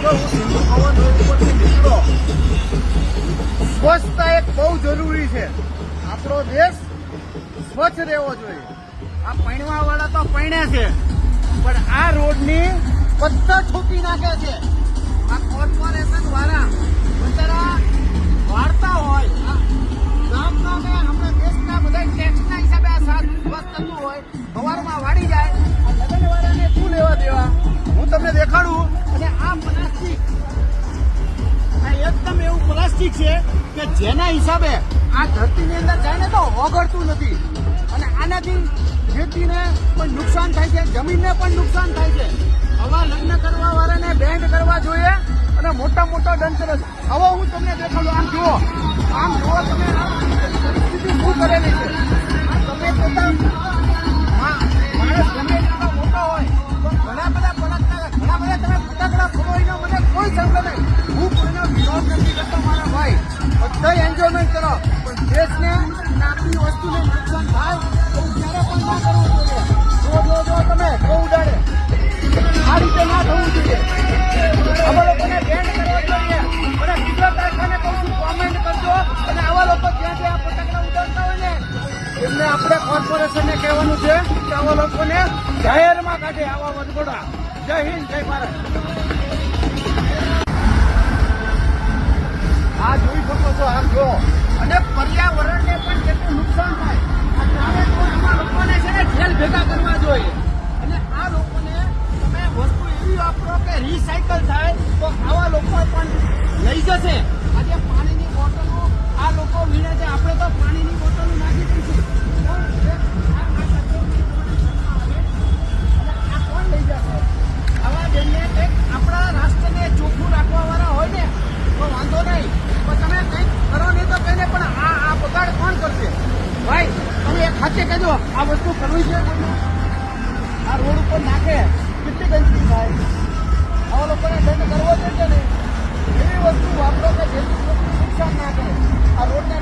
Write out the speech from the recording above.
જો હું સિંધુ ભવન રોડ ઉપરથી નીકળો, સ્વચ્છતા એક બહુ જરૂરી છે. આપણો દેશ સ્વચ્છ રહેવો જોઈએ. આ પૈણવા વાળા તો પૈણ્યા છે, પણ આ રોડની પથ્થર ઠોકી નાખે છે. આ કોર્પોરેશન વાળા બચારા વાળતા હોય ગામના ને આપણે દેશના બધા ટેક્સના હિસાબે આ સાથ સ્વચ્છ થતું હોય, સવારમાં વાળી જાય. આ લગ્ન વાળાને શું લેવા દેવા? હું તમને દેખાડું. અને આ પ્લાસ્ટિક, આ એકદમ એવું પ્લાસ્ટિક છે કે જેના હિસાબે આ ધરતીની અંદર જાય ને તો ઓગળતું નથી. અને આનાથી ખેતીને પણ નુકસાન થાય છે, જમીનને પણ નુકસાન થાય છે. આવા લગ્ન કરવા વાળાને બેન્ડ કરવા જોઈએ અને મોટા મોટા દંડ કરે છે. હવે હું તમને દેખાડું. આમ જુઓ તમે પરિસ્થિતિ શું કરેલી છે. આ તમે પોતા માણસ ગમે એટલા મોટા હોય તો ઘણા બધા ઘણા બધા તમે ફટાકડા ફોડો એનો મને કોઈ સંબંધ નહીં. હું કોઈનો વિરોધ નથી કરતો મારા ભાઈ, બધા એન્જોયમેન્ટ કરો, પણ દેશને આપણી વસ્તુને નુકસાન થાય તો ક્યારે પણ ના કરવું જોઈએ. જો તમે બહુ ઉડાડે આ રીતે ના થવું જોઈએ. આવા લોકોને બેન્ડ કરવા જોઈએ. અને બીજા કારખાને કહું છું, કોમેન્ટ કરજો. અને આવા લોકો જ્યાં જ્યાં ફટાકડા ઉડાડતા હોય ને એમને આપણે કોર્પોરેશનને કહેવાનું છે કે આવા લોકોને જાહેરમાં કાઢે આવા વનગોડા. જય હિન્દ, જય ભારત. આ જોઈ શકો છો, આમ જો. અને પર્યાવરણને પણ કેટલું નુકસાન થાય. આ ટ્રાવેલ કોર્ટમાં લોકોને છે ને જેલ ભેગા કરવા જોઈએ. અને આ લોકોને તમે વસ્તુ એવી વાપરો કે રિસાયકલ થાય તો આવા લોકો પણ લઈ જશે. આજે પાણીની બોટલો આ લોકો વીણે છે, આપણે તો પાણીની બોટલો નાખી દઈશું. આ કોણ લઈ જશે? આવા જેમને કંઈક આપણા રાષ્ટ્રને ચોખ્ખું રાખવા વાળા હોય ને તો વાંધો નહીં, પણ તમે કંઈક કરો નહીં તો કહીને પણ આ બગાડ કોણ કરશે? ભાઈ તમે એક ખાતે કહેજો આ વસ્તુ કરવી છે. આ રોડ ઉપર નાખે કેટલી ગંદકી થાય. આવા લોકોને દંડ કરવો જોઈએ ને. એવી વસ્તુ વાપરો કે જેથી નુકસાન ના કરે. આ રોડને